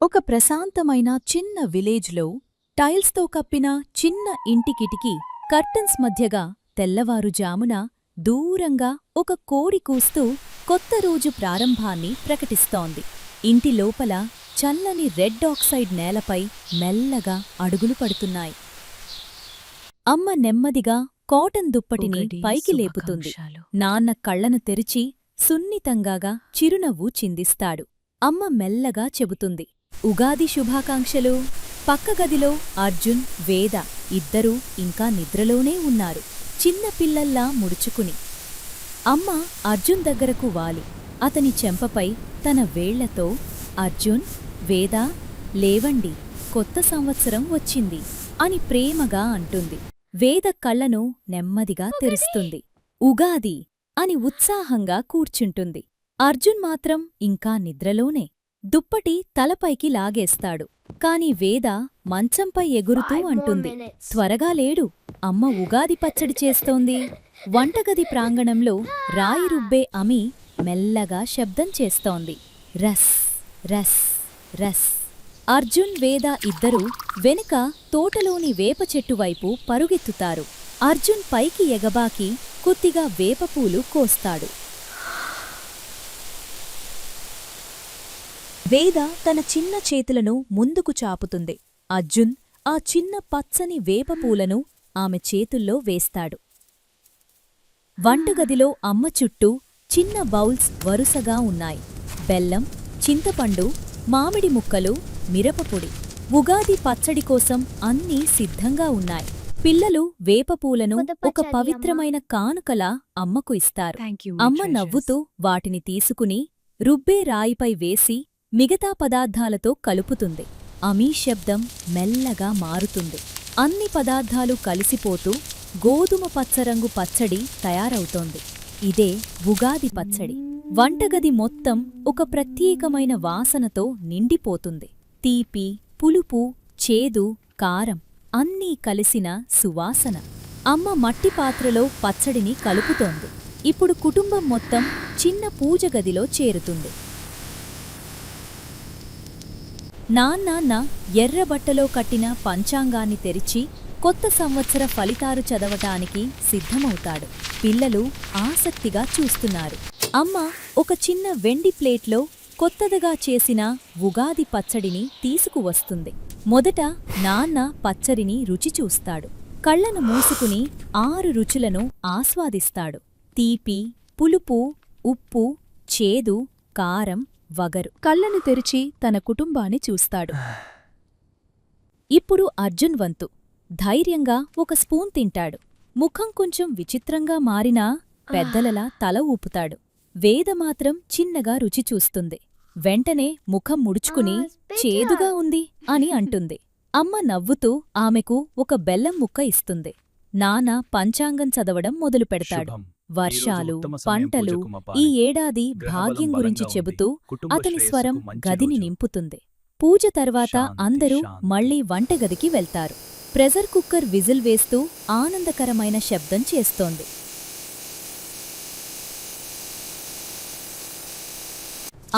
ఒక ప్రశాంతమైన చిన్న విలేజ్లో టైల్స్తో కప్పిన చిన్న ఇంటి కిటికీ కర్టన్స్ మధ్యగా తెల్లవారుజామున దూరంగా ఒక కోడి కూస్తూ కొత్త రోజు ప్రారంభాన్ని ప్రకటిస్తోంది. ఇంటి లోపల చల్లని రెడ్ ఆక్సైడ్ నేలపై మెల్లగా అడుగులు పడుతున్నాయి. అమ్మ నెమ్మదిగా కాటన్ దుప్పటిని పైకి లేపుతుంది. నాన్న కళ్లను తెరిచి సున్నితంగాగా చిరునవ్వు చిందిస్తాడు. అమ్మ మెల్లగా చెబుతుంది, ఉగాది శుభాకాంక్షలు. పక్క గదిలో అర్జున్, వేద ఇద్దరూ ఇంకా నిద్రలోనే ఉన్నారు, చిన్న పిల్లల్లా ముడుచుకుని. అమ్మ అర్జున్ దగ్గరకు వాలి అతని చెంపపై తన వేళ్లతో, అర్జున్, వేద, లేవండి, కొత్త సంవత్సరం వచ్చింది అని ప్రేమగా అంటుంది. వేద కళ్లను నెమ్మదిగా తెరుస్తుంది. ఉగాది అని ఉత్సాహంగా కూర్చుంటుంది. అర్జున్ మాత్రం ఇంకా నిద్రలోనే. దుప్పటి తలపైకి లాగేస్తాడు. కాని వేద మంచంపై ఎగురుతూ అంటుంది, త్వరగా లేడు, అమ్మ ఉగాది పచ్చడి చేస్తోంది. వంటగది ప్రాంగణంలో రాయి రుబ్బే అమి మెల్లగా శబ్దం చేస్తోంది, రస్ రస్ రస్. అర్జున్, వేద ఇద్దరూ వెనుక తోటలోని వేప చెట్టువైపు పరుగెత్తుతారు. అర్జున్ పైకి ఎగబాకి కొద్దిగా వేపపూలు కోస్తాడు. వేద తన చిన్న చేతులను ముందుకు చాపుతుంది. అర్జున్ ఆ చిన్న పచ్చని వేపపూలను ఆమె చేతుల్లో వేస్తాడు. వంటగదిలో అమ్మ చుట్టూ చిన్న బౌల్స్ వరుసగా ఉన్నాయి. బెల్లం, చింతపండు, మామిడి ముక్కలు, మిరపపొడి. ఉగాది పచ్చడి కోసం అన్నీ సిద్ధంగా ఉన్నాయి. పిల్లలు వేపపూలను ఒక పవిత్రమైన కానుకలా అమ్మకు ఇస్తారు. అమ్మ నవ్వుతూ వాటిని తీసుకుని రుబ్బే రాయిపై వేసి మిగతా పదార్థాలతో కలుపుతుంది. అమీ శబ్దం మెల్లగా మారుతుంది. అన్ని పదార్థాలు కలిసిపోతూ గోధుమ పచ్చరంగు పచ్చడి తయారవుతోంది. ఇదే ఉగాది పచ్చడి. వంటగది మొత్తం ఒక ప్రత్యేకమైన వాసనతో నిండిపోతుంది. తీపి, పులుపు, చేదు, కారం అన్నీ కలిసిన సువాసన. అమ్మ మట్టి పాత్రలో పచ్చడిని కలుపుతోంది. ఇప్పుడు కుటుంబం మొత్తం చిన్న పూజగదిలో చేరుతుంది. నాన్న ఎర్రబట్టలో కట్టిన పంచాంగాన్ని తెరిచి కొత్త సంవత్సర ఫలితాలు చదవటానికి సిద్ధమవుతాడు. పిల్లలు ఆసక్తిగా చూస్తున్నారు. అమ్మ ఒక చిన్న వెండి ప్లేట్లో కొత్తదిగా చేసిన ఉగాది పచ్చడిని తీసుకువస్తుంది. మొదట నాన్న పచ్చడిని రుచి చూస్తాడు. కళ్లను మూసుకుని 6 రుచులను ఆస్వాదిస్తాడు. తీపి, పులుపు, ఉప్పు, చేదు, కారం, వగరు. కళ్లను తెరిచి తన కుటుంబాన్ని చూస్తాడు. ఇప్పుడు అర్జున్ వంతు. ధైర్యంగా ఒక స్పూన్ తింటాడు. ముఖం కొంచెం విచిత్రంగా మారినా పెద్దలలా తల ఊపుతాడు. వేద మాత్రం చిన్నగా రుచి చూస్తుంది. వెంటనే ముఖం ముడుచుకుని చేదుగా ఉంది అని అంటుంది. అమ్మ నవ్వుతూ ఆమెకు ఒక బెల్లం ముక్క ఇస్తుంది. నాన్న పంచాంగం చదవడం మొదలుపెడతాడు. వర్షాలు, పంటలు, ఈ ఏడాది భాగ్యం గురించి చెబుతూ అతని స్వరం గదిని నింపుతుంది. పూజ తర్వాత అందరూ మళ్లీ వంటగదికి వెళ్తారు. ప్రెజర్ కుక్కర్ విజిల్ వేస్తూ ఆనందకరమైన శబ్దం చేస్తోంది.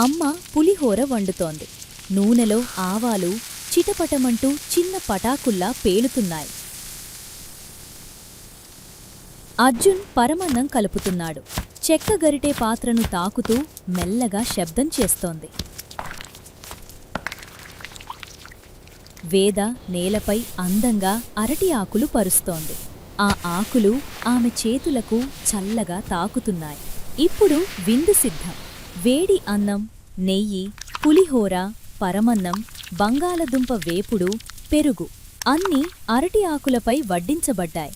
అమ్మ పులిహోర వండుతోంది. నూనెలో ఆవాలు చిటపటమంటూ చిన్న పటాకుల్లా పేలుతున్నాయి. అర్జున్ పరమన్నం కలుపుతున్నాడు. చెక్క గరిటే పాత్రను తాకుతూ మెల్లగా శబ్దం చేస్తోంది. వేద నేలపై అందంగా అరటి ఆకులు పరుస్తోంది. ఆ ఆకులు ఆమె చేతులకు చల్లగా తాకుతున్నాయి. ఇప్పుడు విందు సిద్ధం. వేడి అన్నం, నెయ్యి, పులిహోర, పరమన్నం, బంగాళదుంప వేపుడు, పెరుగు అన్నీ అరటి ఆకులపై వడ్డించబడ్డాయి.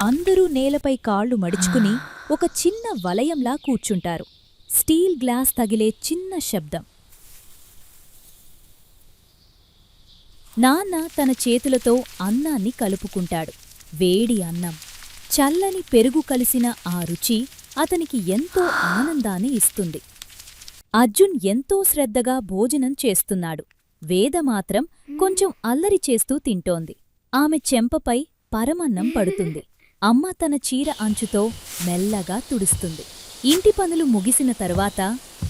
అందరూ నేలపై కాళ్లు మడుచుకుని ఒక చిన్న వలయంలా కూర్చుంటారు. స్టీల్ గ్లాస్ తగిలే చిన్న శబ్దం. నాన్న తన చేతులతో అన్నాన్ని కలుపుకుంటాడు. వేడి అన్నం, చల్లని పెరుగు కలిసిన ఆ రుచి అతనికి ఎంతో ఆనందాన్ని ఇస్తుంది. అర్జున్ ఎంతో శ్రద్ధగా భోజనం చేస్తున్నాడు. వేద మాత్రం కొంచెం అల్లరి చేస్తూ తింటోంది. ఆమె చెంపపై పరమన్నం పడుతుంది. అమ్మ తన చీర అంచుతో మెల్లగా తుడుస్తుంది. ఇంటి పనులు ముగిసిన తరువాత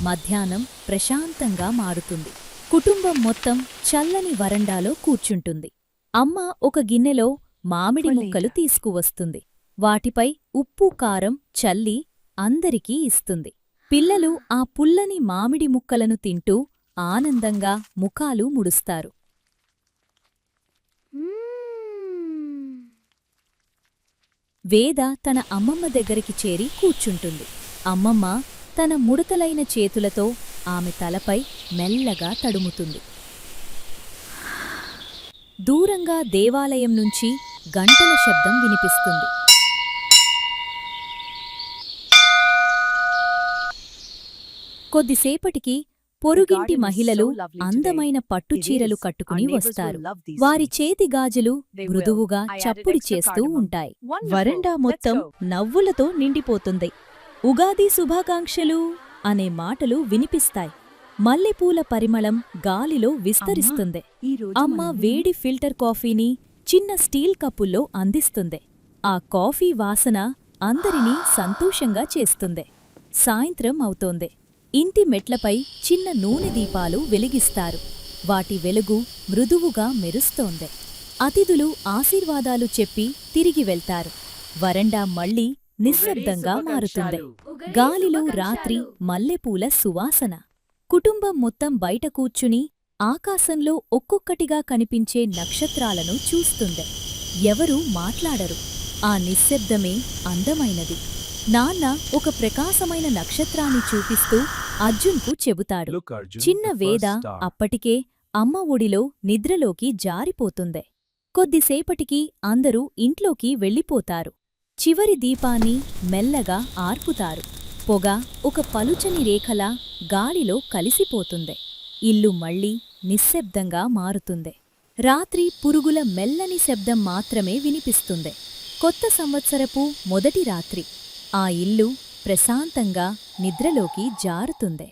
మధ్యాహ్నం ప్రశాంతంగా మారుతుంది. కుటుంబం మొత్తం చల్లని వరండాలో కూర్చుంటుంది. అమ్మ ఒక గిన్నెలో మామిడి ముక్కలు తీసుకువస్తుంది. వాటిపై ఉప్పు కారం చల్లి అందరికీ ఇస్తుంది. పిల్లలు ఆ పుల్లని మామిడి ముక్కలను తింటూ ఆనందంగా ముఖాలు ముడుస్తారు. వేద తన అమ్మమ్మ దగ్గరికి చేరి కూర్చుంటుంది. అమ్మమ్మ తన ముడతలైన చేతులతో ఆమె తలపై మెల్లగా తడుముతుంది. దూరంగా దేవాలయం నుంచి గంటల శబ్దం వినిపిస్తుంది. కొద్దిసేపటికి పొరుగింటి మహిళలు అందమైన పట్టుచీరలు కట్టుకుని వస్తారు. వారి చేతి గాజులు మృదువుగా చప్పుడు చేస్తూ ఉంటాయి. వరండా మొత్తం నవ్వులతో నిండిపోతుంది. ఉగాది శుభాకాంక్షలు అనే మాటలు వినిపిస్తాయి. మల్లెపూల పరిమళం గాలిలో విస్తరిస్తుంది. అమ్మ వేడి ఫిల్టర్ కాఫీని చిన్న స్టీల్ కప్పుల్లో అందిస్తుంది. ఆ కాఫీ వాసన అందరినీ సంతోషంగా చేస్తుంది. సాయంత్రం అవుతోంది. ఇంటి మెట్లపై చిన్న నూనె దీపాలు వెలిగిస్తారు. వాటి వెలుగు మృదువుగా మెరుస్తోంది. అతిథులు ఆశీర్వాదాలు చెప్పి తిరిగి వెళ్తారు. వరండా మళ్లీ నిశ్శబ్దంగా మారుతుంది. గాలిలో రాత్రి మల్లెపూల సువాసన. కుటుంబం మొత్తం బయట కూర్చుని ఆకాశంలో ఒక్కొక్కటిగా కనిపించే నక్షత్రాలను చూస్తుంది. ఎవరూ మాట్లాడరు. ఆ నిశ్శబ్దమే అందమైనది. నాన్న ఒక ప్రకాశమైన నక్షత్రాన్ని చూపిస్తూ అర్జున్కు చెబుతాడు. చిన్న వేద అప్పటికే అమ్మ ఒడిలో నిద్రలోకి జారిపోతుంది. కొద్దిసేపటికి అందరూ ఇంట్లోకి వెళ్ళిపోతారు. చివరి దీపాన్ని మెల్లగా ఆర్పుతారు. పొగ ఒక పలుచని రేఖలా గాలిలో కలిసిపోతుంది. ఇల్లు మళ్లీ నిశ్శబ్దంగా మారుతుంది. రాత్రి పురుగుల మెల్లని శబ్దం మాత్రమే వినిపిస్తుంది. కొత్త సంవత్సరపు మొదటి రాత్రి. ఆ ఇల్లు ప్రశాంతంగా నిద్రలోకి జారుతుంది.